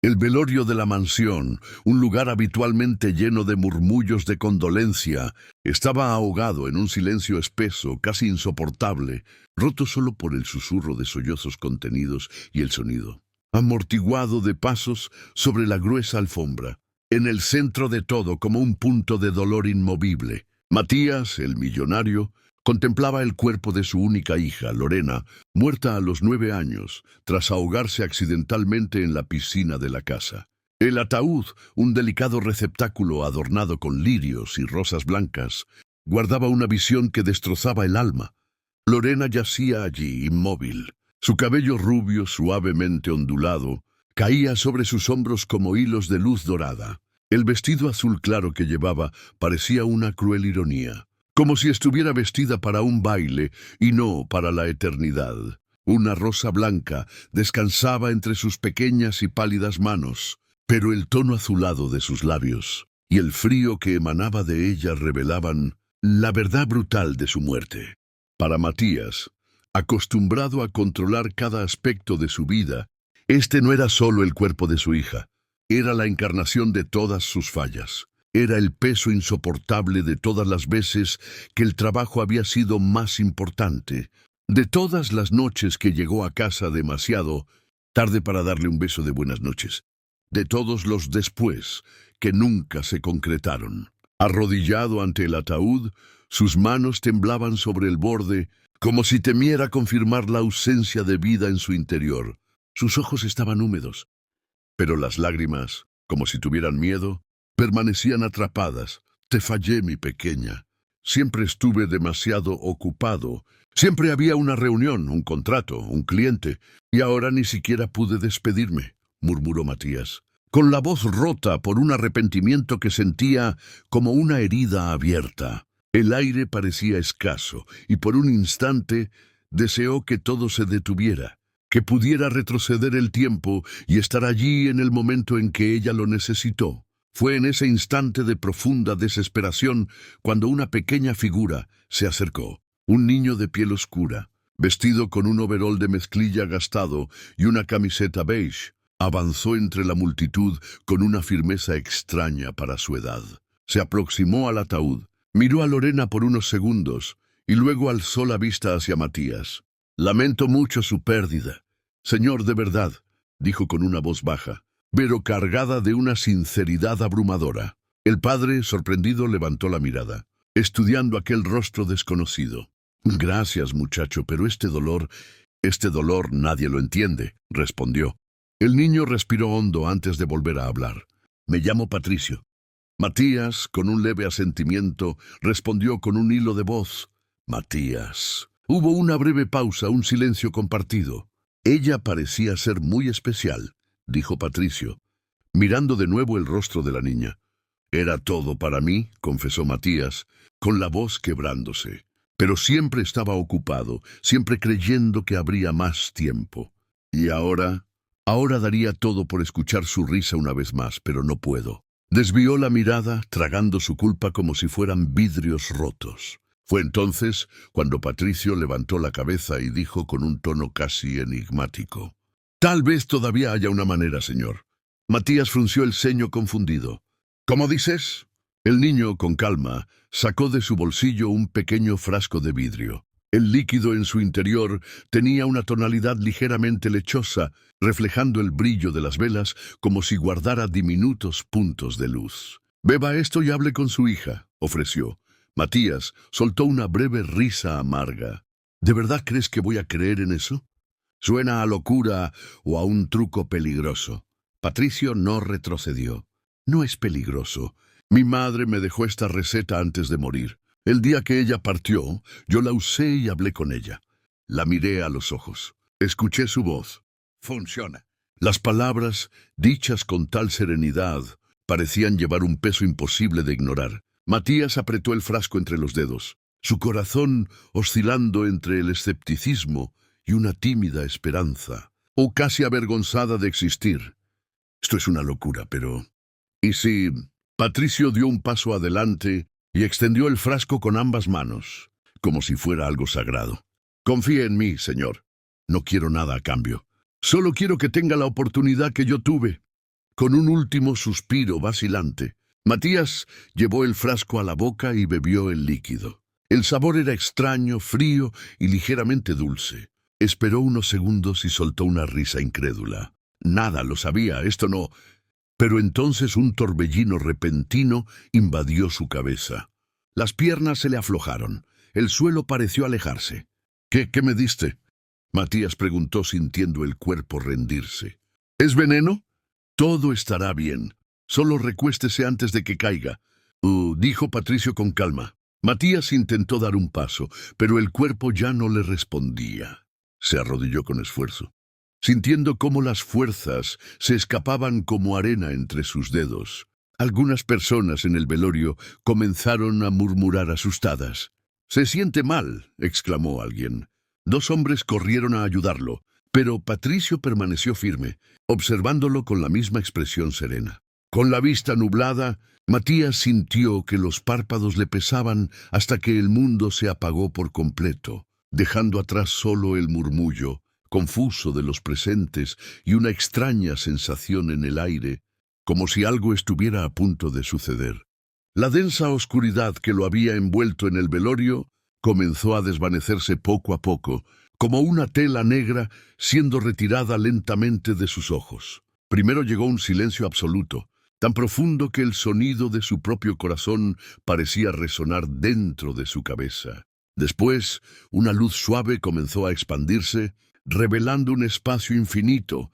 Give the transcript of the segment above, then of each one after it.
El velorio de la mansión, un lugar habitualmente lleno de murmullos de condolencia, estaba ahogado en un silencio espeso, casi insoportable, roto solo por el susurro de sollozos contenidos y el sonido, amortiguado de pasos sobre la gruesa alfombra. En el centro de todo, como un punto de dolor inmovible, Matías, el millonario, contemplaba el cuerpo de su única hija, Lorena, muerta a los 9 años, tras ahogarse accidentalmente en la piscina de la casa. El ataúd, un delicado receptáculo adornado con lirios y rosas blancas, guardaba una visión que destrozaba el alma. Lorena yacía allí, inmóvil. Su cabello rubio, suavemente ondulado, caía sobre sus hombros como hilos de luz dorada. El vestido azul claro que llevaba parecía una cruel ironía, como si estuviera vestida para un baile y no para la eternidad. Una rosa blanca descansaba entre sus pequeñas y pálidas manos, pero el tono azulado de sus labios y el frío que emanaba de ella revelaban la verdad brutal de su muerte. Para Matías, acostumbrado a controlar cada aspecto de su vida, este no era solo el cuerpo de su hija, era la encarnación de todas sus fallas. Era el peso insoportable de todas las veces que el trabajo había sido más importante, de todas las noches que llegó a casa demasiado tarde para darle un beso de buenas noches, de todos los después que nunca se concretaron. Arrodillado ante el ataúd, sus manos temblaban sobre el borde, como si temiera confirmar la ausencia de vida en su interior. Sus ojos estaban húmedos, pero las lágrimas, como si tuvieran miedo, permanecían atrapadas. Te fallé, mi pequeña. Siempre estuve demasiado ocupado. Siempre había una reunión, un contrato, un cliente, y ahora ni siquiera pude despedirme, murmuró Matías, con la voz rota por un arrepentimiento que sentía como una herida abierta. El aire parecía escaso, y por un instante deseó que todo se detuviera, que pudiera retroceder el tiempo y estar allí en el momento en que ella lo necesitó. Fue en ese instante de profunda desesperación cuando una pequeña figura se acercó. Un niño de piel oscura, vestido con un overol de mezclilla gastado y una camiseta beige, avanzó entre la multitud con una firmeza extraña para su edad. Se aproximó al ataúd, miró a Lorena por unos segundos y luego alzó la vista hacia Matías. «Lamento mucho su pérdida, señor, de verdad», dijo con una voz baja, pero cargada de una sinceridad abrumadora. El padre, sorprendido, levantó la mirada, estudiando aquel rostro desconocido. «Gracias, muchacho, pero este dolor nadie lo entiende», respondió. El niño respiró hondo antes de volver a hablar. «Me llamo Patricio». Matías, con un leve asentimiento, respondió con un hilo de voz. «Matías». Hubo una breve pausa, un silencio compartido. «Ella parecía ser muy especial», dijo Patricio, mirando de nuevo el rostro de la niña. «Era todo para mí», confesó Matías, con la voz quebrándose. «Pero siempre estaba ocupado, siempre creyendo que habría más tiempo. Y ahora daría todo por escuchar su risa una vez más, pero no puedo». Desvió la mirada, tragando su culpa como si fueran vidrios rotos. Fue entonces cuando Patricio levantó la cabeza y dijo con un tono casi enigmático: «Tal vez todavía haya una manera, señor». Matías frunció el ceño confundido. «¿Cómo dices?». El niño, con calma, sacó de su bolsillo un pequeño frasco de vidrio. El líquido en su interior tenía una tonalidad ligeramente lechosa, reflejando el brillo de las velas como si guardara diminutos puntos de luz. «Beba esto y hable con su hija», ofreció. Matías soltó una breve risa amarga. «¿De verdad crees que voy a creer en eso? Suena a locura o a un truco peligroso». Patricio no retrocedió. «No es peligroso. Mi madre me dejó esta receta antes de morir. El día que ella partió, yo la usé y hablé con ella. La miré a los ojos. Escuché su voz. Funciona». Las palabras, dichas con tal serenidad, parecían llevar un peso imposible de ignorar. Matías apretó el frasco entre los dedos, su corazón oscilando entre el escepticismo y una tímida esperanza, o casi avergonzada de existir. «Esto es una locura, pero...». «¿Y si...?» Patricio dio un paso adelante y extendió el frasco con ambas manos, como si fuera algo sagrado. «Confíe en mí, señor. No quiero nada a cambio. Solo quiero que tenga la oportunidad que yo tuve». Con un último suspiro vacilante, Matías llevó el frasco a la boca y bebió el líquido. El sabor era extraño, frío y ligeramente dulce. Esperó unos segundos y soltó una risa incrédula. Nada lo sabía, esto no. Pero entonces un torbellino repentino invadió su cabeza. Las piernas se le aflojaron. El suelo pareció alejarse. ¿Qué me diste?, Matías preguntó sintiendo el cuerpo rendirse. ¿Es veneno? Todo estará bien. Solo recuéstese antes de que caiga, dijo Patricio con calma. Matías intentó dar un paso, pero el cuerpo ya no le respondía. Se arrodilló con esfuerzo, sintiendo cómo las fuerzas se escapaban como arena entre sus dedos. Algunas personas en el velorio comenzaron a murmurar asustadas. «Se siente mal», exclamó alguien. 2 hombres corrieron a ayudarlo, pero Patricio permaneció firme, observándolo con la misma expresión serena. Con la vista nublada, Matías sintió que los párpados le pesaban hasta que el mundo se apagó por completo, dejando atrás solo el murmullo confuso de los presentes y una extraña sensación en el aire, como si algo estuviera a punto de suceder. La densa oscuridad que lo había envuelto en el velorio comenzó a desvanecerse poco a poco, como una tela negra siendo retirada lentamente de sus ojos. Primero llegó un silencio absoluto, tan profundo que el sonido de su propio corazón parecía resonar dentro de su cabeza. Después, una luz suave comenzó a expandirse, revelando un espacio infinito,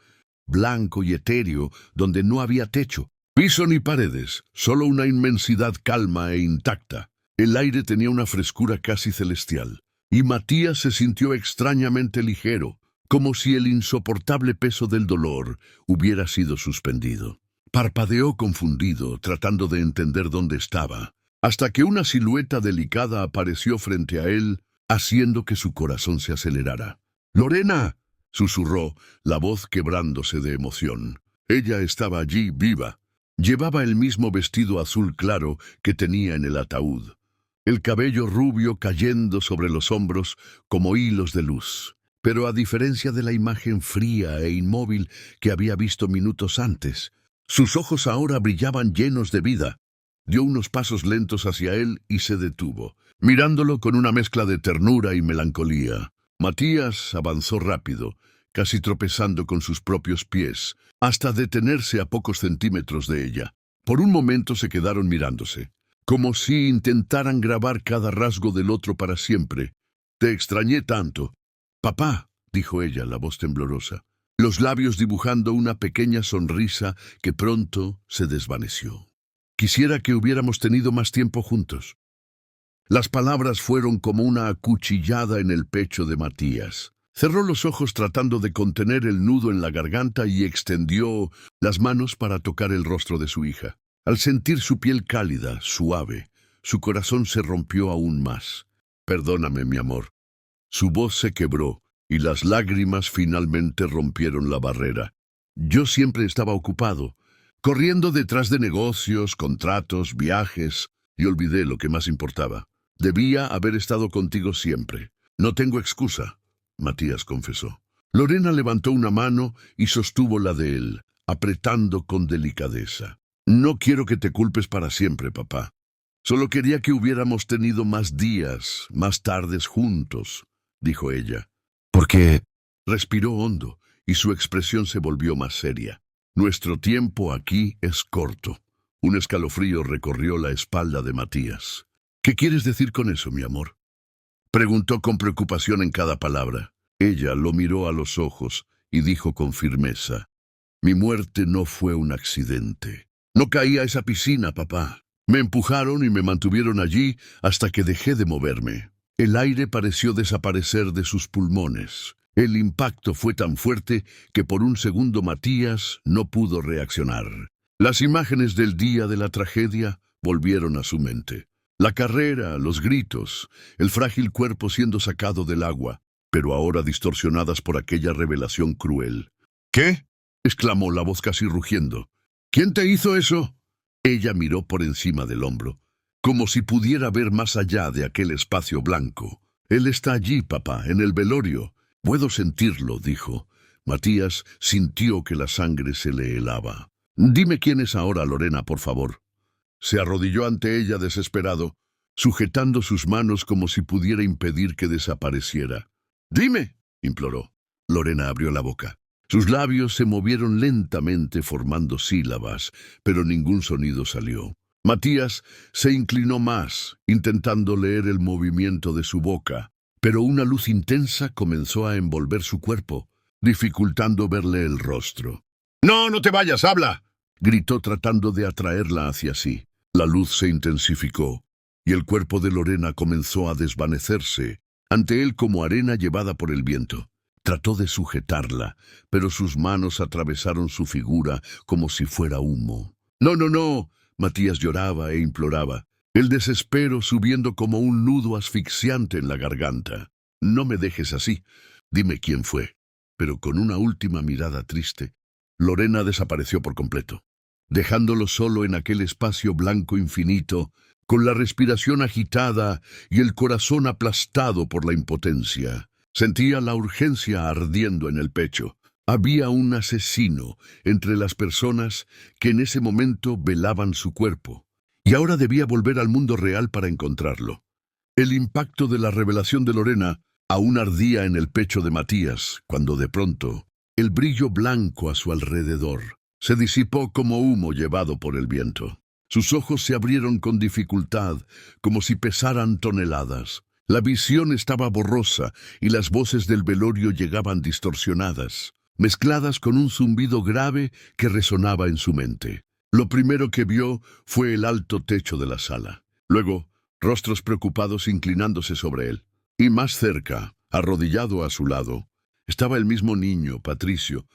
blanco y etéreo, donde no había techo, piso ni paredes, solo una inmensidad calma e intacta. El aire tenía una frescura casi celestial, y Matías se sintió extrañamente ligero, como si el insoportable peso del dolor hubiera sido suspendido. Parpadeó confundido, tratando de entender dónde estaba, hasta que una silueta delicada apareció frente a él, haciendo que su corazón se acelerara. «¡Lorena!», susurró, la voz quebrándose de emoción. Ella estaba allí, viva. Llevaba el mismo vestido azul claro que tenía en el ataúd, el cabello rubio cayendo sobre los hombros como hilos de luz. Pero a diferencia de la imagen fría e inmóvil que había visto minutos antes, sus ojos ahora brillaban llenos de vida. Dio unos pasos lentos hacia él y se detuvo, mirándolo con una mezcla de ternura y melancolía. Matías avanzó rápido, casi tropezando con sus propios pies, hasta detenerse a pocos centímetros de ella. Por un momento se quedaron mirándose, como si intentaran grabar cada rasgo del otro para siempre. «Te extrañé tanto». «Papá», dijo ella, la voz temblorosa, los labios dibujando una pequeña sonrisa que pronto se desvaneció. «Quisiera que hubiéramos tenido más tiempo juntos». Las palabras fueron como una acuchillada en el pecho de Matías. Cerró los ojos tratando de contener el nudo en la garganta y extendió las manos para tocar el rostro de su hija. Al sentir su piel cálida, suave, su corazón se rompió aún más. «Perdóname, mi amor». Su voz se quebró y las lágrimas finalmente rompieron la barrera. «Yo siempre estaba ocupado, corriendo detrás de negocios, contratos, viajes, y olvidé lo que más importaba. Debía haber estado contigo siempre. No tengo excusa», Matías confesó. Lorena levantó una mano y sostuvo la de él, apretando con delicadeza. «No quiero que te culpes para siempre, papá. Solo quería que hubiéramos tenido más días, más tardes juntos», dijo ella. «¿Por qué?». Respiró hondo y su expresión se volvió más seria. «Nuestro tiempo aquí es corto». Un escalofrío recorrió la espalda de Matías. «¿Qué quieres decir con eso, mi amor?», preguntó con preocupación en cada palabra. Ella lo miró a los ojos y dijo con firmeza: «Mi muerte no fue un accidente. No caí a esa piscina, papá. Me empujaron y me mantuvieron allí hasta que dejé de moverme». El aire pareció desaparecer de sus pulmones. El impacto fue tan fuerte que por un segundo Matías no pudo reaccionar. Las imágenes del día de la tragedia volvieron a su mente. La carrera, los gritos, el frágil cuerpo siendo sacado del agua, pero ahora distorsionadas por aquella revelación cruel. «¿Qué?», exclamó la voz casi rugiendo. «¿Quién te hizo eso?». Ella miró por encima del hombro, como si pudiera ver más allá de aquel espacio blanco. «Él está allí, papá, en el velorio. Puedo sentirlo», dijo. Matías sintió que la sangre se le helaba. Dime quién es ahora, Lorena, por favor. Se arrodilló ante ella desesperado, sujetando sus manos como si pudiera impedir que desapareciera. «Dime», imploró. Lorena abrió la boca. Sus labios se movieron lentamente formando sílabas, pero ningún sonido salió. Matías se inclinó más, intentando leer el movimiento de su boca, pero una luz intensa comenzó a envolver su cuerpo, dificultando verle el rostro. «¡No, no te vayas, habla!», gritó tratando de atraerla hacia sí. La luz se intensificó, y el cuerpo de Lorena comenzó a desvanecerse, ante él como arena llevada por el viento. Trató de sujetarla, pero sus manos atravesaron su figura como si fuera humo. «¡No, no, no!», Matías lloraba e imploraba, el desespero subiendo como un nudo asfixiante en la garganta. «No me dejes así. Dime quién fue». Pero con una última mirada triste, Lorena desapareció por completo, dejándolo solo en aquel espacio blanco infinito, con la respiración agitada y el corazón aplastado por la impotencia. Sentía la urgencia ardiendo en el pecho. Había un asesino entre las personas que en ese momento velaban su cuerpo, y ahora debía volver al mundo real para encontrarlo. El impacto de la revelación de Lorena aún ardía en el pecho de Matías, cuando de pronto el brillo blanco a su alrededor se disipó como humo llevado por el viento. Sus ojos se abrieron con dificultad, como si pesaran toneladas. La visión estaba borrosa y las voces del velorio llegaban distorsionadas, mezcladas con un zumbido grave que resonaba en su mente. Lo primero que vio fue el alto techo de la sala. Luego, rostros preocupados inclinándose sobre él. Y más cerca, arrodillado a su lado, estaba el mismo niño, Patricio,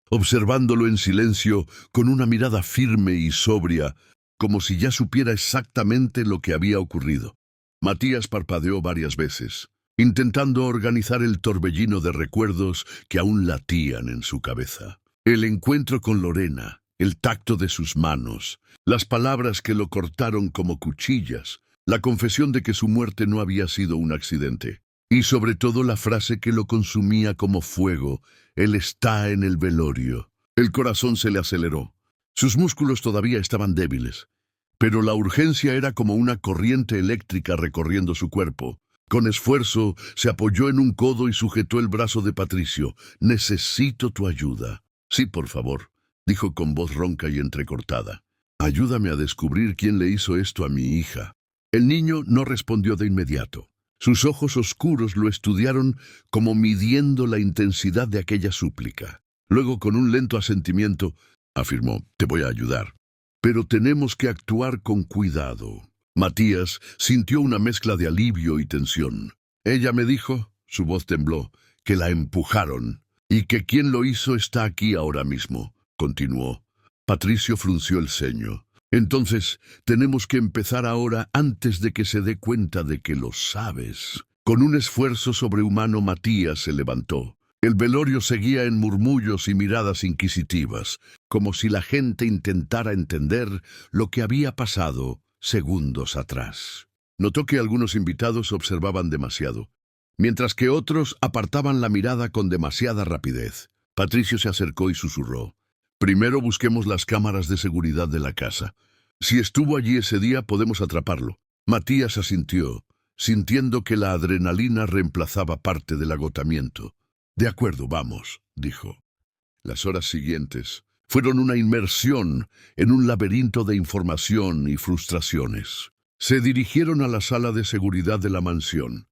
observándolo en silencio con una mirada firme y sobria, como si ya supiera exactamente lo que había ocurrido. Matías parpadeó varias veces, intentando organizar el torbellino de recuerdos que aún latían en su cabeza. El encuentro con Lorena, el tacto de sus manos, las palabras que lo cortaron como cuchillas, la confesión de que su muerte no había sido un accidente, y sobre todo la frase que lo consumía como fuego: «Él está en el velorio». El corazón se le aceleró. Sus músculos todavía estaban débiles, pero la urgencia era como una corriente eléctrica recorriendo su cuerpo. Con esfuerzo se apoyó en un codo y sujetó el brazo de Patricio. «Necesito tu ayuda». «Sí, por favor», dijo con voz ronca y entrecortada. «Ayúdame a descubrir quién le hizo esto a mi hija». El niño no respondió de inmediato. Sus ojos oscuros lo estudiaron como midiendo la intensidad de aquella súplica. Luego, con un lento asentimiento, afirmó: «Te voy a ayudar. Pero tenemos que actuar con cuidado». Matías sintió una mezcla de alivio y tensión. «Ella me dijo», su voz tembló, «que la empujaron, y que quien lo hizo está aquí ahora mismo», continuó. Patricio frunció el ceño. «Entonces, tenemos que empezar ahora antes de que se dé cuenta de que lo sabes». Con un esfuerzo sobrehumano, Matías se levantó. El velorio seguía en murmullos y miradas inquisitivas, como si la gente intentara entender lo que había pasado segundos atrás. Notó que algunos invitados observaban demasiado, mientras que otros apartaban la mirada con demasiada rapidez. Patricio se acercó y susurró: «Primero busquemos las cámaras de seguridad de la casa. Si estuvo allí ese día, podemos atraparlo». Matías asintió, sintiendo que la adrenalina reemplazaba parte del agotamiento. «De acuerdo, vamos», dijo. Las horas siguientes fueron una inmersión en un laberinto de información y frustraciones. Se dirigieron a la sala de seguridad de la mansión,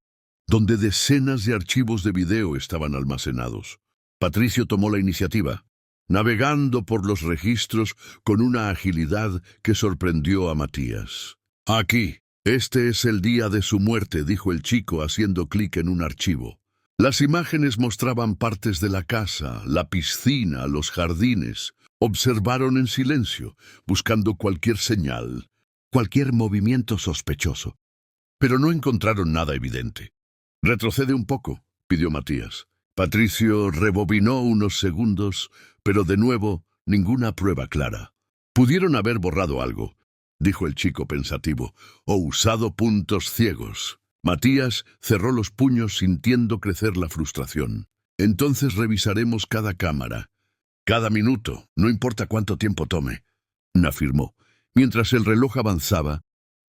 donde decenas de archivos de video estaban almacenados. Patricio tomó la iniciativa, navegando por los registros con una agilidad que sorprendió a Matías. «Aquí, este es el día de su muerte», dijo el chico haciendo clic en un archivo. Las imágenes mostraban partes de la casa, la piscina, los jardines. Observaron en silencio, buscando cualquier señal, cualquier movimiento sospechoso. Pero no encontraron nada evidente. «Retrocede un poco», pidió Matías. Patricio rebobinó unos segundos, pero de nuevo ninguna prueba clara. «Pudieron haber borrado algo», dijo el chico pensativo, «o usado puntos ciegos». Matías cerró los puños sintiendo crecer la frustración. «Entonces revisaremos cada cámara. Cada minuto, no importa cuánto tiempo tome, afirmó. Mientras el reloj avanzaba,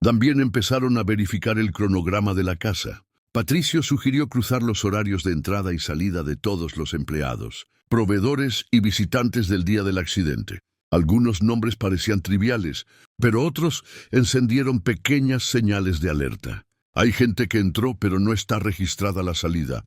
también empezaron a verificar el cronograma de la casa. Patricio sugirió cruzar los horarios de entrada y salida de todos los empleados, proveedores y visitantes del día del accidente. Algunos nombres parecían triviales, pero otros encendieron pequeñas señales de alerta. Hay gente que entró, pero no está registrada la salida,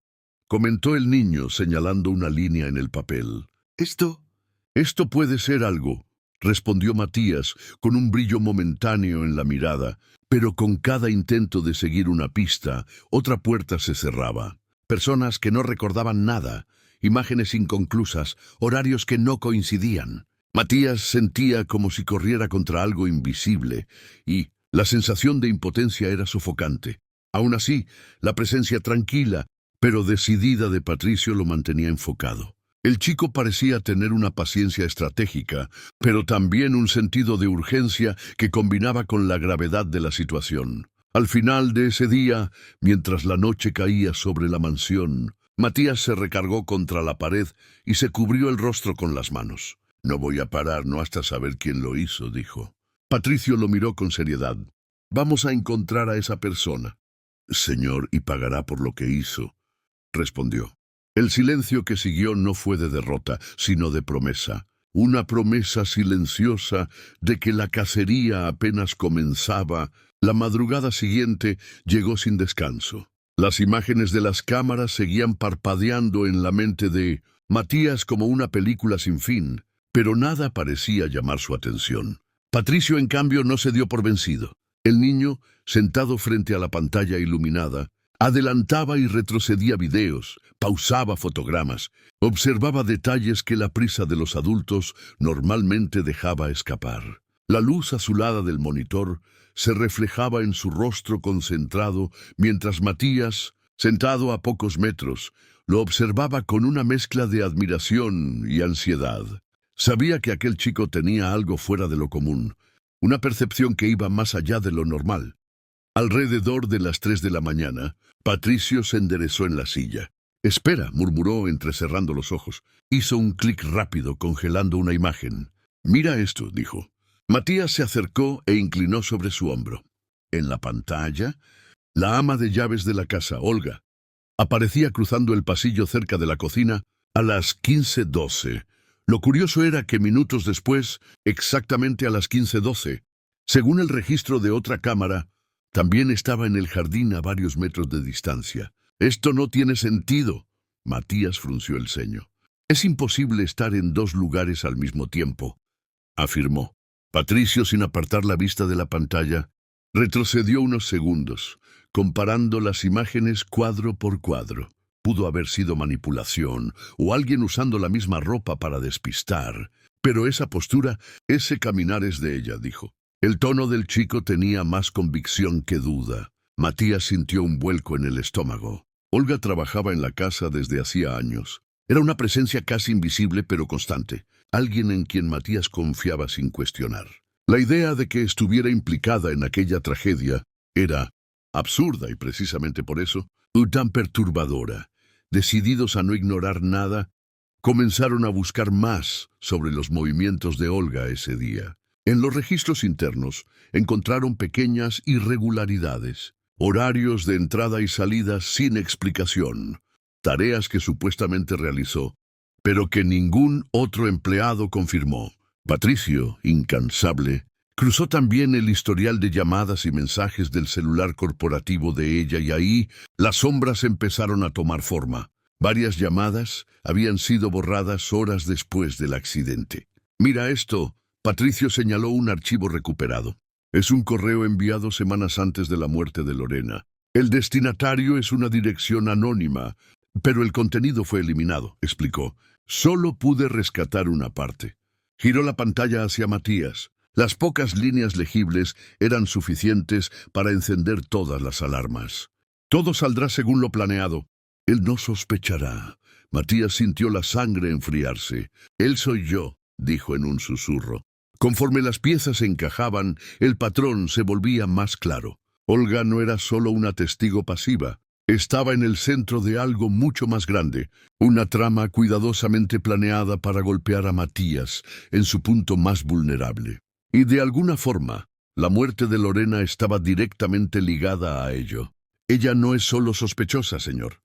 comentó el niño señalando una línea en el papel. Esto puede ser algo, respondió Matías con un brillo momentáneo en la mirada, pero con cada intento de seguir una pista, otra puerta se cerraba. Personas que no recordaban nada, imágenes inconclusas, horarios que no coincidían. Matías sentía como si corriera contra algo invisible, y la sensación de impotencia era sofocante. Aún así, la presencia tranquila, pero decidida de Patricio lo mantenía enfocado. El chico parecía tener una paciencia estratégica, pero también un sentido de urgencia que combinaba con la gravedad de la situación. Al final de ese día, mientras la noche caía sobre la mansión, Matías se recargó contra la pared y se cubrió el rostro con las manos. No voy a parar, no hasta saber quién lo hizo, dijo. Patricio lo miró con seriedad. Vamos a encontrar a esa persona. Señor, y pagará por lo que hizo, respondió. El silencio que siguió no fue de derrota, sino de promesa. Una promesa silenciosa de que la cacería apenas comenzaba. La madrugada siguiente llegó sin descanso. Las imágenes de las cámaras seguían parpadeando en la mente de Matías como una película sin fin, pero nada parecía llamar su atención. Patricio, en cambio, no se dio por vencido. El niño, sentado frente a la pantalla iluminada, adelantaba y retrocedía videos, pausaba fotogramas, observaba detalles que la prisa de los adultos normalmente dejaba escapar. La luz azulada del monitor se reflejaba en su rostro concentrado, mientras Matías, sentado a pocos metros, lo observaba con una mezcla de admiración y ansiedad. Sabía que aquel chico tenía algo fuera de lo común, una percepción que iba más allá de lo normal. Alrededor de las 3 de la mañana, Patricio se enderezó en la silla. «Espera», murmuró entrecerrando los ojos. Hizo un clic rápido, congelando una imagen. «Mira esto», dijo. Matías se acercó e inclinó sobre su hombro. En la pantalla, la ama de llaves de la casa, Olga, aparecía cruzando el pasillo cerca de la cocina a las 15:12. Lo curioso era que minutos después, exactamente a las 15:12, según el registro de otra cámara, también estaba en el jardín a varios metros de distancia. «Esto no tiene sentido», Matías frunció el ceño. «Es imposible estar en dos lugares al mismo tiempo», afirmó. Patricio, sin apartar la vista de la pantalla, retrocedió unos segundos, comparando las imágenes cuadro por cuadro. Pudo haber sido manipulación o alguien usando la misma ropa para despistar, pero esa postura, ese caminar es de ella, dijo. El tono del chico tenía más convicción que duda. Matías sintió un vuelco en el estómago. Olga trabajaba en la casa desde hacía años. Era una presencia casi invisible pero constante, alguien en quien Matías confiaba sin cuestionar. La idea de que estuviera implicada en aquella tragedia era absurda y precisamente por eso, tan perturbadora. Decididos a no ignorar nada, comenzaron a buscar más sobre los movimientos de Olga ese día. En los registros internos encontraron pequeñas irregularidades, horarios de entrada y salida sin explicación, tareas que supuestamente realizó, pero que ningún otro empleado confirmó. Patricio, incansable, cruzó también el historial de llamadas y mensajes del celular corporativo de ella y ahí las sombras empezaron a tomar forma. Varias llamadas habían sido borradas horas después del accidente. «Mira esto», Patricio señaló un archivo recuperado. «Es un correo enviado semanas antes de la muerte de Lorena. El destinatario es una dirección anónima, pero el contenido fue eliminado», explicó. «Solo pude rescatar una parte». Giró la pantalla hacia Matías. Las pocas líneas legibles eran suficientes para encender todas las alarmas. «Todo saldrá según lo planeado. Él no sospechará». Matías sintió la sangre enfriarse. «Él soy yo», dijo en un susurro. Conforme las piezas encajaban, el patrón se volvía más claro. Olga no era solo una testigo pasiva, Estaba en el centro de algo mucho más grande, una trama cuidadosamente planeada para golpear a Matías en su punto más vulnerable. Y de alguna forma, la muerte de Lorena estaba directamente ligada a ello. Ella no es solo sospechosa, señor,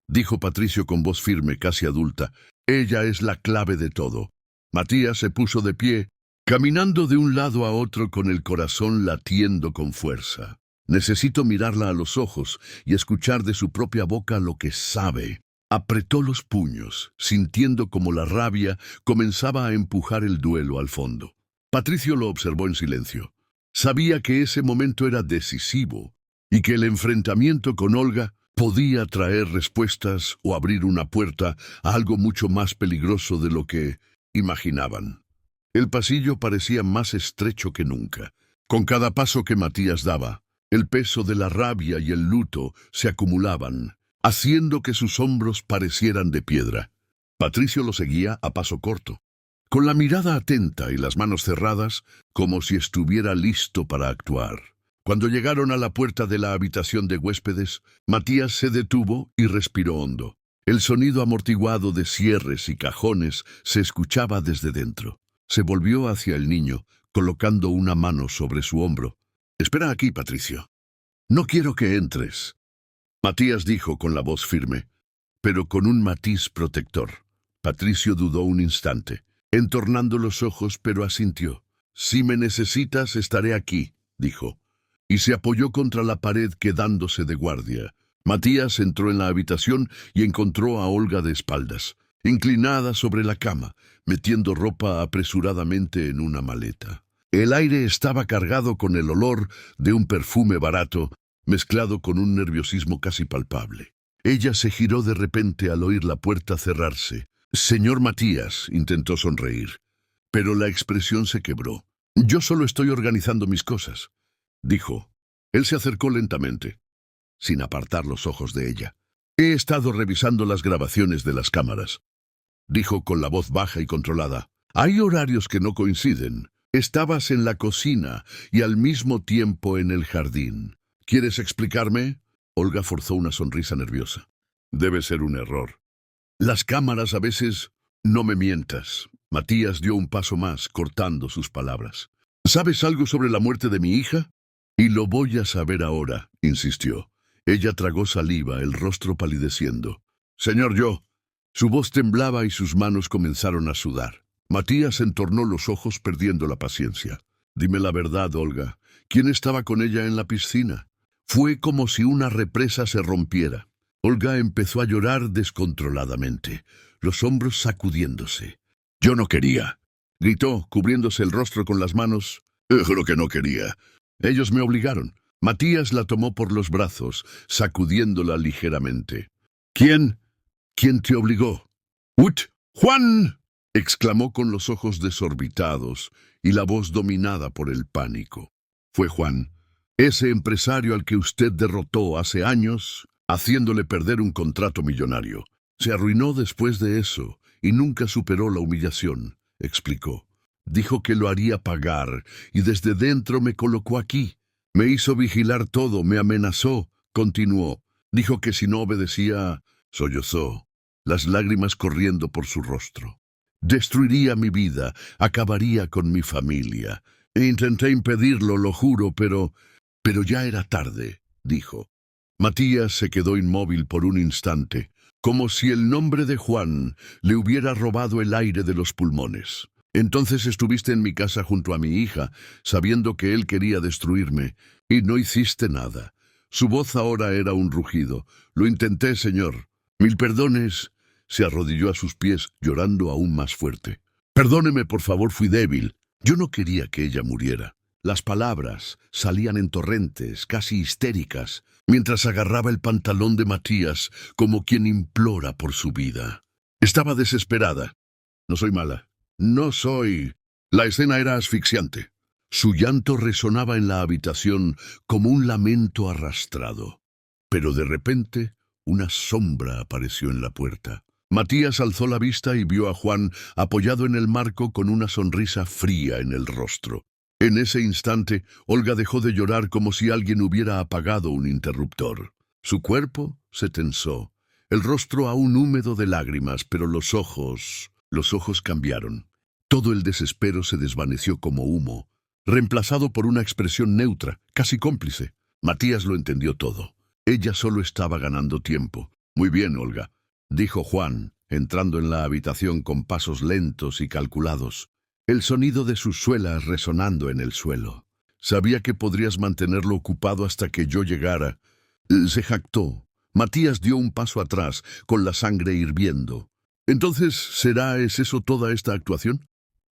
dijo Patricio con voz firme, casi adulta. Ella es la clave de todo. Matías se puso de pie, caminando de un lado a otro con el corazón latiendo con fuerza. Necesito mirarla a los ojos y escuchar de su propia boca lo que sabe. Apretó los puños, sintiendo como la rabia comenzaba a empujar el duelo al fondo. Patricio lo observó en silencio. Sabía que ese momento era decisivo y que el enfrentamiento con Olga podía traer respuestas o abrir una puerta a algo mucho más peligroso de lo que imaginaban. El pasillo parecía más estrecho que nunca. Con cada paso que Matías daba, el peso de la rabia y el luto se acumulaban, haciendo que sus hombros parecieran de piedra. Patricio lo seguía a paso corto, con la mirada atenta y las manos cerradas, como si estuviera listo para actuar. Cuando llegaron a la puerta de la habitación de huéspedes, Matías se detuvo y respiró hondo. El sonido amortiguado de cierres y cajones se escuchaba desde dentro. Se volvió hacia el niño, colocando una mano sobre su hombro. «Espera aquí, Patricio. No quiero que entres», Matías dijo con la voz firme, pero con un matiz protector. Patricio dudó un instante, entornando los ojos, pero asintió. «Si me necesitas, estaré aquí», dijo, y se apoyó contra la pared quedándose de guardia. Matías entró en la habitación y encontró a Olga de espaldas, inclinada sobre la cama, metiendo ropa apresuradamente en una maleta. El aire estaba cargado con el olor de un perfume barato, mezclado con un nerviosismo casi palpable. Ella se giró de repente al oír la puerta cerrarse. «Señor Matías», intentó sonreír, pero la expresión se quebró. «Yo solo estoy organizando mis cosas», dijo. Él se acercó lentamente, sin apartar los ojos de ella. «He estado revisando las grabaciones de las cámaras», dijo con la voz baja y controlada. «Hay horarios que no coinciden. Estabas en la cocina y al mismo tiempo en el jardín. ¿Quieres explicarme?» Olga forzó una sonrisa nerviosa. «Debe ser un error. Las cámaras a veces...» «No me mientas». Matías dio un paso más, cortando sus palabras. «¿Sabes algo sobre la muerte de mi hija?» «Y lo voy a saber ahora», insistió. Ella tragó saliva, el rostro palideciendo. «Señor, yo...» Su voz temblaba y sus manos comenzaron a sudar. Matías entornó los ojos perdiendo la paciencia. «Dime la verdad, Olga. ¿Quién estaba con ella en la piscina?» Fue como si una represa se rompiera. Olga empezó a llorar descontroladamente, los hombros sacudiéndose. «Yo no quería», gritó, cubriéndose el rostro con las manos. «Juro que no quería. Ellos me obligaron». Matías la tomó por los brazos, sacudiéndola ligeramente. «¿Quién? ¿Quién te obligó?» «¡Ut! ¡Juan!», exclamó con los ojos desorbitados y la voz dominada por el pánico. «Fue Juan, ese empresario al que usted derrotó hace años, haciéndole perder un contrato millonario. Se arruinó después de eso y nunca superó la humillación», explicó. «Dijo que lo haría pagar y desde dentro me colocó aquí. Me hizo vigilar todo, me amenazó», continuó. «Dijo que si no obedecía...» sollozó, las lágrimas corriendo por su rostro. «Destruiría mi vida, acabaría con mi familia. Intenté impedirlo, lo juro, pero ya era tarde», dijo. Matías se quedó inmóvil por un instante, como si el nombre de Juan le hubiera robado el aire de los pulmones. «Entonces estuviste en mi casa junto a mi hija, sabiendo que él quería destruirme, y no hiciste nada». Su voz ahora era un rugido. «Lo intenté, señor. Mil perdones». Se arrodilló a sus pies, llorando aún más fuerte. «Perdóneme, por favor, fui débil. Yo no quería que ella muriera». Las palabras salían en torrentes, casi histéricas, mientras agarraba el pantalón de Matías como quien implora por su vida. Estaba desesperada. «No soy mala. No soy...». La escena era asfixiante. Su llanto resonaba en la habitación como un lamento arrastrado. Pero de repente, una sombra apareció en la puerta. Matías alzó la vista y vio a Juan apoyado en el marco con una sonrisa fría en el rostro. En ese instante, Olga dejó de llorar como si alguien hubiera apagado un interruptor. Su cuerpo se tensó, el rostro aún húmedo de lágrimas, pero los ojos cambiaron. Todo el desespero se desvaneció como humo, reemplazado por una expresión neutra, casi cómplice. Matías lo entendió todo. Ella solo estaba ganando tiempo. Muy bien, Olga, dijo Juan, entrando en la habitación con pasos lentos y calculados, el sonido de sus suelas resonando en el suelo. Sabía que podrías mantenerlo ocupado hasta que yo llegara. Se jactó. Matías dio un paso atrás, con la sangre hirviendo. ¿Entonces es eso toda esta actuación?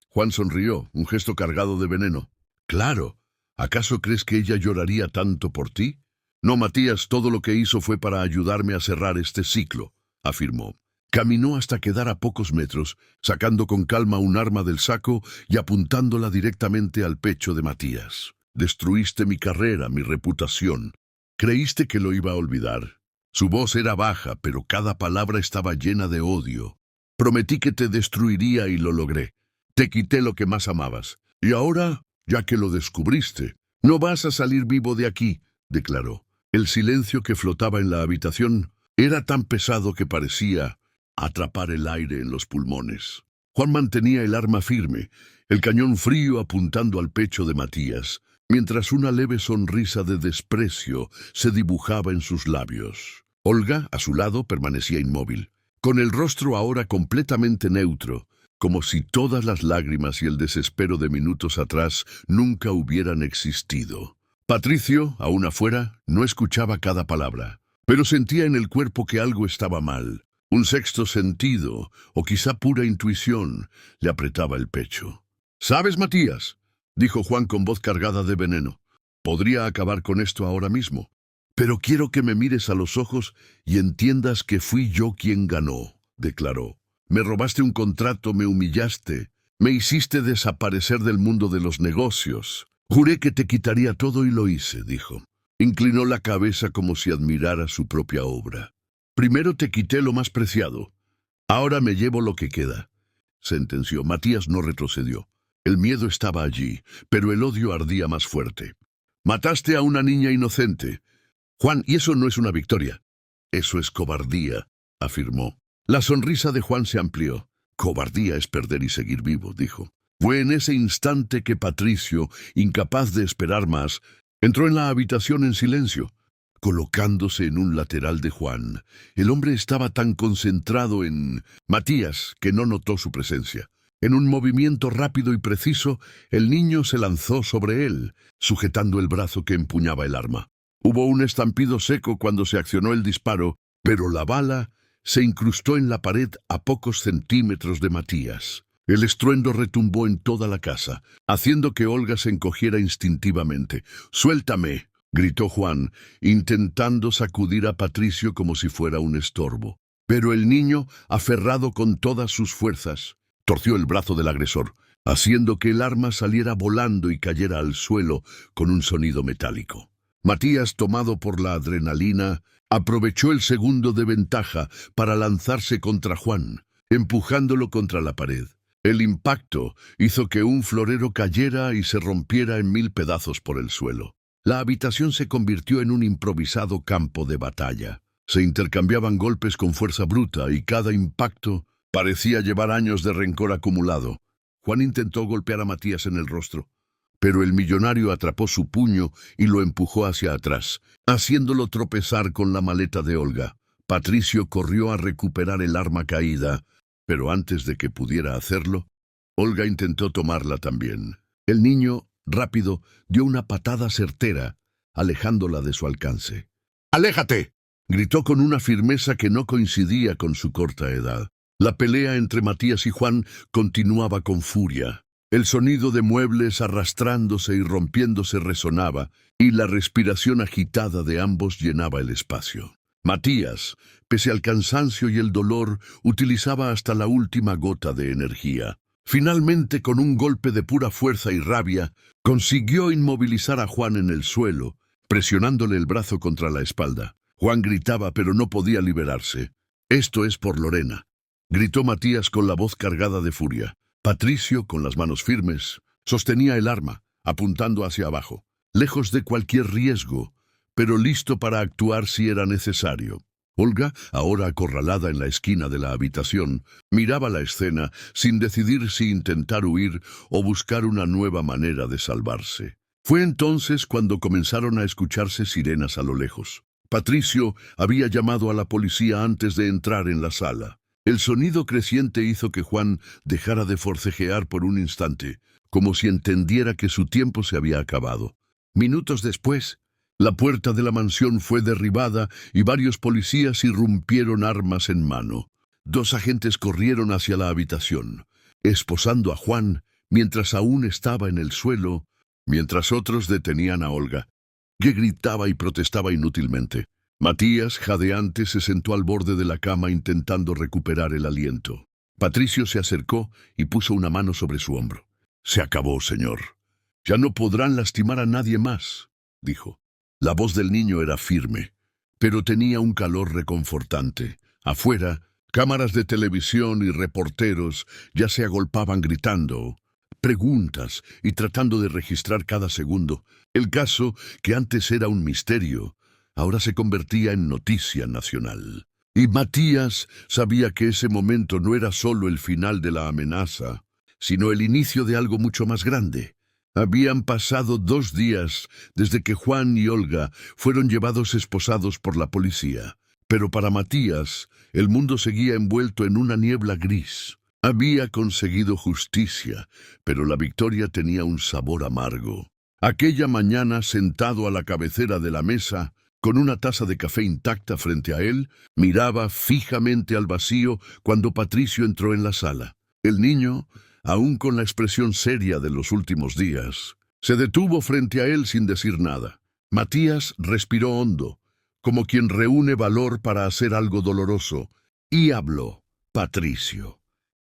Juan sonrió, un gesto cargado de veneno. Claro. ¿Acaso crees que ella lloraría tanto por ti? No, Matías, todo lo que hizo fue para ayudarme a cerrar este ciclo, afirmó. Caminó hasta quedar a pocos metros, sacando con calma un arma del saco y apuntándola directamente al pecho de Matías. Destruiste mi carrera, mi reputación. ¿Creíste que lo iba a olvidar? Su voz era baja, pero cada palabra estaba llena de odio. Prometí que te destruiría y lo logré. Te quité lo que más amabas. Y ahora, ya que lo descubriste, no vas a salir vivo de aquí, declaró. El silencio que flotaba en la habitación era tan pesado que parecía atrapar el aire en los pulmones. Juan mantenía el arma firme, el cañón frío apuntando al pecho de Matías, mientras una leve sonrisa de desprecio se dibujaba en sus labios. Olga, a su lado, permanecía inmóvil, con el rostro ahora completamente neutro, como si todas las lágrimas y el desespero de minutos atrás nunca hubieran existido. Patricio, aún afuera, no escuchaba cada palabra, pero sentía en el cuerpo que algo estaba mal. Un sexto sentido, o quizá pura intuición, le apretaba el pecho. «¿Sabes, Matías?», dijo Juan con voz cargada de veneno. «Podría acabar con esto ahora mismo, pero quiero que me mires a los ojos y entiendas que fui yo quien ganó», declaró. «Me robaste un contrato, me humillaste, me hiciste desaparecer del mundo de los negocios. Juré que te quitaría todo y lo hice», dijo. Inclinó la cabeza como si admirara su propia obra. «Primero te quité lo más preciado. Ahora me llevo lo que queda», sentenció. Matías no retrocedió. El miedo estaba allí, pero el odio ardía más fuerte. «Mataste a una niña inocente, Juan, y eso no es una victoria». «Eso es cobardía», afirmó. La sonrisa de Juan se amplió. «Cobardía es perder y seguir vivo», dijo. Fue en ese instante que Patricio, incapaz de esperar más, entró en la habitación en silencio, colocándose en un lateral de Juan. El hombre estaba tan concentrado en Matías que no notó su presencia. En un movimiento rápido y preciso, el niño se lanzó sobre él, sujetando el brazo que empuñaba el arma. Hubo un estampido seco cuando se accionó el disparo, pero la bala se incrustó en la pared a pocos centímetros de Matías. El estruendo retumbó en toda la casa, haciendo que Olga se encogiera instintivamente. «¡Suéltame!», gritó Juan, intentando sacudir a Patricio como si fuera un estorbo. Pero el niño, aferrado con todas sus fuerzas, torció el brazo del agresor, haciendo que el arma saliera volando y cayera al suelo con un sonido metálico. Matías, tomado por la adrenalina, aprovechó el segundo de ventaja para lanzarse contra Juan, empujándolo contra la pared. El impacto hizo que un florero cayera y se rompiera en 1000 pedazos por el suelo. La habitación se convirtió en un improvisado campo de batalla. Se intercambiaban golpes con fuerza bruta y cada impacto parecía llevar años de rencor acumulado. Juan intentó golpear a Matías en el rostro, pero el millonario atrapó su puño y lo empujó hacia atrás, haciéndolo tropezar con la maleta de Olga. Patricio corrió a recuperar el arma caída, pero antes de que pudiera hacerlo, Olga intentó tomarla también. El niño, rápido, dio una patada certera, alejándola de su alcance. «¡Aléjate!», gritó con una firmeza que no coincidía con su corta edad. La pelea entre Matías y Juan continuaba con furia. El sonido de muebles arrastrándose y rompiéndose resonaba, y la respiración agitada de ambos llenaba el espacio. Matías, pese al cansancio y el dolor, utilizaba hasta la última gota de energía. Finalmente, con un golpe de pura fuerza y rabia, consiguió inmovilizar a Juan en el suelo, presionándole el brazo contra la espalda. Juan gritaba, pero no podía liberarse. «Esto es por Lorena», gritó Matías con la voz cargada de furia. Patricio, con las manos firmes, sostenía el arma, apuntando hacia abajo, lejos de cualquier riesgo, pero listo para actuar si era necesario. Olga, ahora acorralada en la esquina de la habitación, miraba la escena sin decidir si intentar huir o buscar una nueva manera de salvarse. Fue entonces cuando comenzaron a escucharse sirenas a lo lejos. Patricio había llamado a la policía antes de entrar en la sala. El sonido creciente hizo que Juan dejara de forcejear por un instante, como si entendiera que su tiempo se había acabado. Minutos después, la puerta de la mansión fue derribada y varios policías irrumpieron armas en mano. 2 agentes corrieron hacia la habitación, esposando a Juan mientras aún estaba en el suelo, mientras otros detenían a Olga, que gritaba y protestaba inútilmente. Matías, jadeante, se sentó al borde de la cama intentando recuperar el aliento. Patricio se acercó y puso una mano sobre su hombro. «Se acabó, señor. Ya no podrán lastimar a nadie más», dijo. La voz del niño era firme, pero tenía un calor reconfortante. Afuera, cámaras de televisión y reporteros ya se agolpaban gritando preguntas y tratando de registrar cada segundo. El caso, que antes era un misterio, ahora se convertía en noticia nacional. Y Matías sabía que ese momento no era solo el final de la amenaza, sino el inicio de algo mucho más grande. Habían pasado 2 días desde que Juan y Olga fueron llevados esposados por la policía, pero para Matías el mundo seguía envuelto en una niebla gris. Había conseguido justicia, pero la victoria tenía un sabor amargo. Aquella mañana, sentado a la cabecera de la mesa, con una taza de café intacta frente a él, miraba fijamente al vacío cuando Patricio entró en la sala. El niño, aún con la expresión seria de los últimos días, se detuvo frente a él sin decir nada. Matías respiró hondo, como quien reúne valor para hacer algo doloroso, y habló. «Patricio,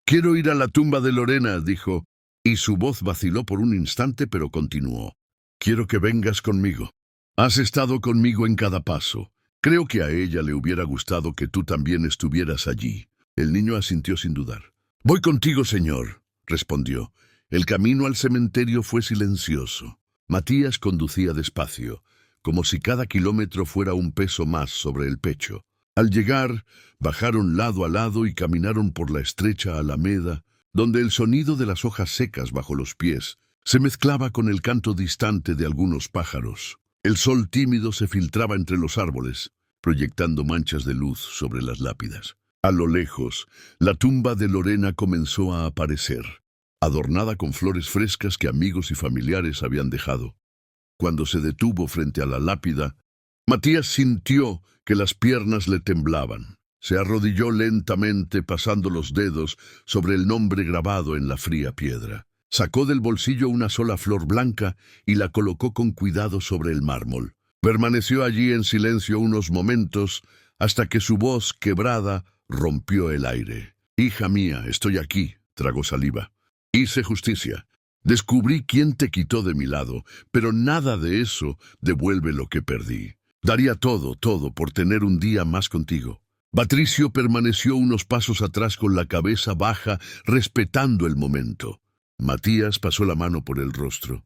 quiero ir a la tumba de Lorena», dijo, y su voz vaciló por un instante, pero continuó. «Quiero que vengas conmigo. Has estado conmigo en cada paso. Creo que a ella le hubiera gustado que tú también estuvieras allí». El niño asintió sin dudar. «Voy contigo, señor», respondió. El camino al cementerio fue silencioso. Matías conducía despacio, como si cada kilómetro fuera un peso más sobre el pecho. Al llegar, bajaron lado a lado y caminaron por la estrecha alameda, donde el sonido de las hojas secas bajo los pies se mezclaba con el canto distante de algunos pájaros. El sol tímido se filtraba entre los árboles, proyectando manchas de luz sobre las lápidas. A lo lejos, la tumba de Lorena comenzó a aparecer, adornada con flores frescas que amigos y familiares habían dejado. Cuando se detuvo frente a la lápida, Matías sintió que las piernas le temblaban. Se arrodilló lentamente, pasando los dedos sobre el nombre grabado en la fría piedra. Sacó del bolsillo una sola flor blanca y la colocó con cuidado sobre el mármol. Permaneció allí en silencio unos momentos hasta que su voz quebrada rompió el aire. «Hija mía, estoy aquí», tragó saliva. «Hice justicia. Descubrí quién te quitó de mi lado, pero nada de eso devuelve lo que perdí. Daría todo por tener un día más contigo». Patricio permaneció unos pasos atrás con la cabeza baja, respetando el momento. Matías pasó la mano por el rostro,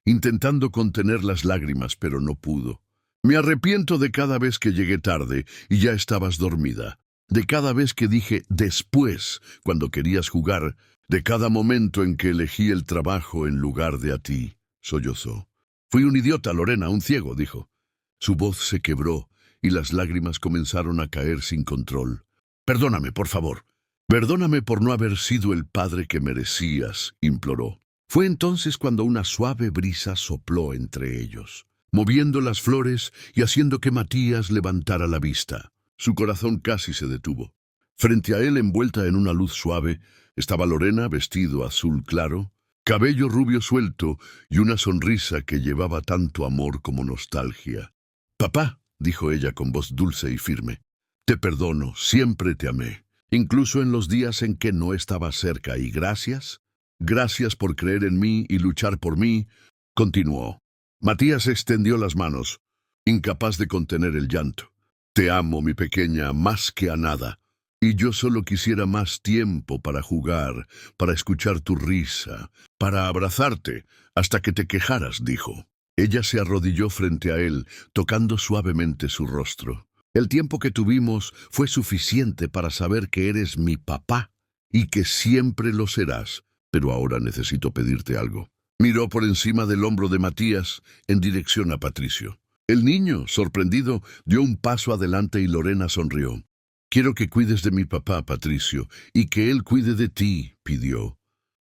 intentando contener las lágrimas, pero no pudo. «Me arrepiento de cada vez que llegué tarde y ya estabas dormida, de cada vez que dije después cuando querías jugar, de cada momento en que elegí el trabajo en lugar de a ti», sollozó. «Fui un idiota, Lorena, un ciego», dijo. Su voz se quebró y las lágrimas comenzaron a caer sin control. «Perdóname, por favor. Perdóname por no haber sido el padre que merecías», imploró. Fue entonces cuando una suave brisa sopló entre ellos, moviendo las flores y haciendo que Matías levantara la vista. Su corazón casi se detuvo. Frente a él, envuelta en una luz suave, estaba Lorena, vestido azul claro, cabello rubio suelto y una sonrisa que llevaba tanto amor como nostalgia. «Papá», dijo ella con voz dulce y firme, «te perdono, siempre te amé, incluso en los días en que no estaba cerca, y gracias por creer en mí y luchar por mí», continuó. Matías extendió las manos, incapaz de contener el llanto. «Te amo, mi pequeña, más que a nada, y yo solo quisiera más tiempo para jugar, para escuchar tu risa, para abrazarte, hasta que te quejaras», dijo. Ella se arrodilló frente a él, tocando suavemente su rostro. El tiempo que tuvimos fue suficiente para saber que eres mi papá y que siempre lo serás, pero ahora necesito pedirte algo. Miró por encima del hombro de Matías en dirección a Patricio. El niño, sorprendido, dio un paso adelante y Lorena sonrió. Quiero que cuides de mi papá, Patricio, y que él cuide de ti, pidió.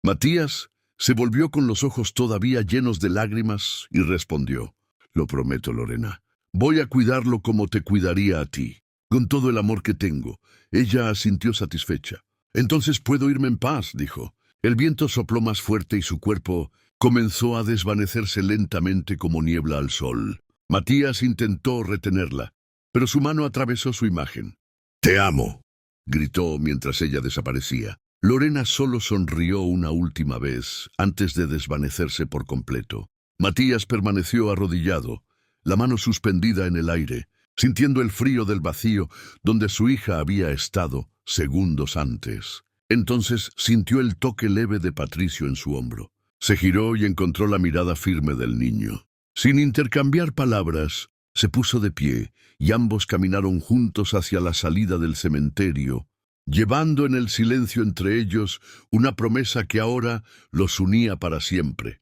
Matías se volvió con los ojos todavía llenos de lágrimas y respondió. Lo prometo, Lorena. Voy a cuidarlo como te cuidaría a ti, con todo el amor que tengo. Ella asintió satisfecha. Entonces puedo irme en paz, dijo. El viento sopló más fuerte y su cuerpo comenzó a desvanecerse lentamente como niebla al sol. Matías intentó retenerla, pero su mano atravesó su imagen. «Te amo», gritó mientras ella desaparecía. Lorena solo sonrió una última vez antes de desvanecerse por completo. Matías permaneció arrodillado, la mano suspendida en el aire, sintiendo el frío del vacío donde su hija había estado segundos antes. Entonces sintió el toque leve de Patricio en su hombro. Se giró y encontró la mirada firme del niño. Sin intercambiar palabras, se puso de pie y ambos caminaron juntos hacia la salida del cementerio, llevando en el silencio entre ellos una promesa que ahora los unía para siempre.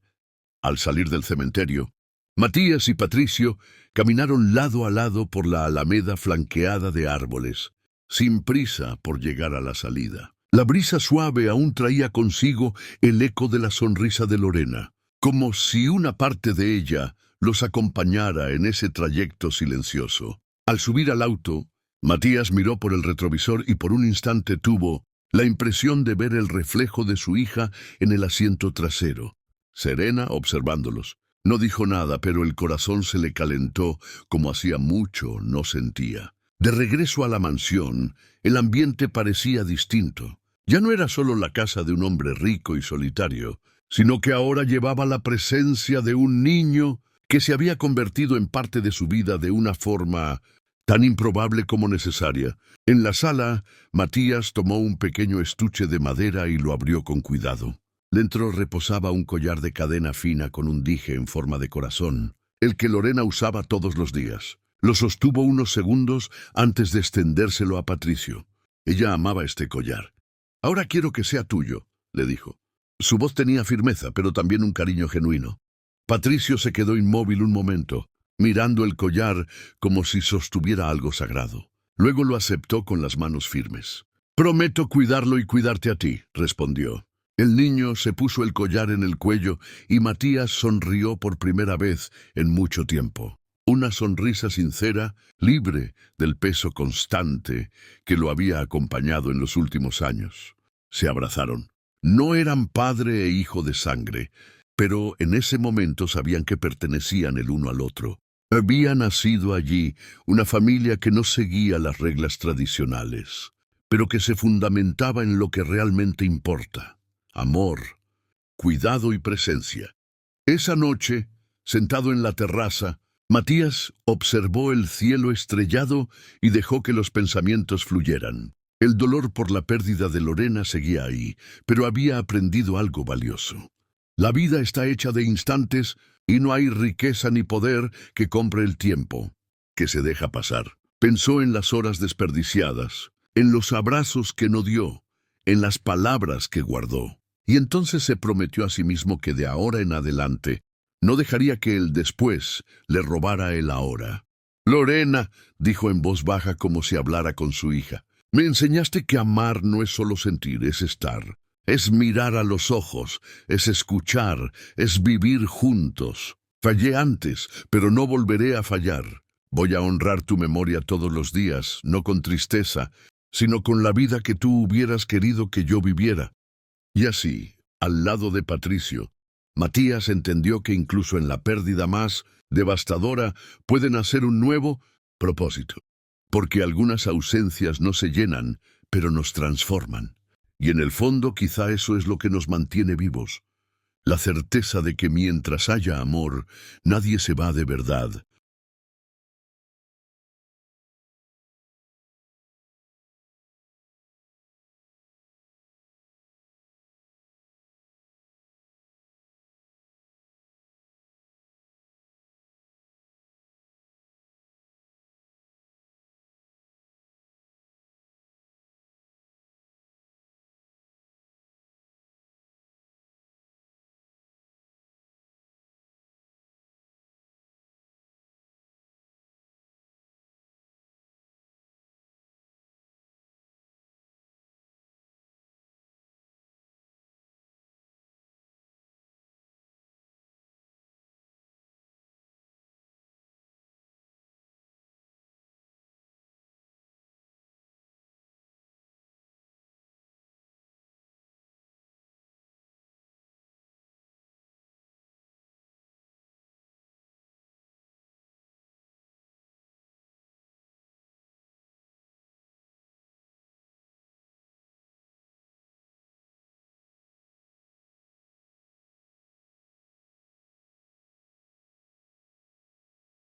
Al salir del cementerio, Matías y Patricio caminaron lado a lado por la alameda flanqueada de árboles, sin prisa por llegar a la salida. La brisa suave aún traía consigo el eco de la sonrisa de Lorena, como si una parte de ella los acompañara en ese trayecto silencioso. Al subir al auto, Matías miró por el retrovisor y por un instante tuvo la impresión de ver el reflejo de su hija en el asiento trasero, serena observándolos. No dijo nada, pero el corazón se le calentó como hacía mucho no sentía. De regreso a la mansión, el ambiente parecía distinto. Ya no era solo la casa de un hombre rico y solitario, sino que ahora llevaba la presencia de un niño que se había convertido en parte de su vida de una forma tan improbable como necesaria. En la sala, Matías tomó un pequeño estuche de madera y lo abrió con cuidado. Dentro reposaba un collar de cadena fina con un dije en forma de corazón, el que Lorena usaba todos los días. Lo sostuvo unos segundos antes de extendérselo a Patricio. Ella amaba este collar. «Ahora quiero que sea tuyo», le dijo. Su voz tenía firmeza, pero también un cariño genuino. Patricio se quedó inmóvil un momento, mirando el collar como si sostuviera algo sagrado. Luego lo aceptó con las manos firmes. «Prometo cuidarlo y cuidarte a ti», respondió. El niño se puso el collar en el cuello y Matías sonrió por primera vez en mucho tiempo. Una sonrisa sincera, libre del peso constante que lo había acompañado en los últimos años. Se abrazaron. No eran padre e hijo de sangre, pero en ese momento sabían que pertenecían el uno al otro. Había nacido allí una familia que no seguía las reglas tradicionales, pero que se fundamentaba en lo que realmente importa: amor, cuidado y presencia. Esa noche, sentado en la terraza, Matías observó el cielo estrellado y dejó que los pensamientos fluyeran. El dolor por la pérdida de Lorena seguía ahí, pero había aprendido algo valioso. La vida está hecha de instantes y no hay riqueza ni poder que compre el tiempo que se deja pasar. Pensó en las horas desperdiciadas, en los abrazos que no dio, en las palabras que guardó. Y entonces se prometió a sí mismo que de ahora en adelante no dejaría que el después le robara el ahora. «Lorena», dijo en voz baja como si hablara con su hija, «me enseñaste que amar no es solo sentir, es estar. Es mirar a los ojos, es escuchar, es vivir juntos. Fallé antes, pero no volveré a fallar. Voy a honrar tu memoria todos los días, no con tristeza, sino con la vida que tú hubieras querido que yo viviera». Y así, al lado de Patricio, Matías entendió que incluso en la pérdida más devastadora puede nacer un nuevo propósito. Porque algunas ausencias no se llenan, pero nos transforman. Y en el fondo quizá eso es lo que nos mantiene vivos. La certeza de que mientras haya amor, nadie se va de verdad,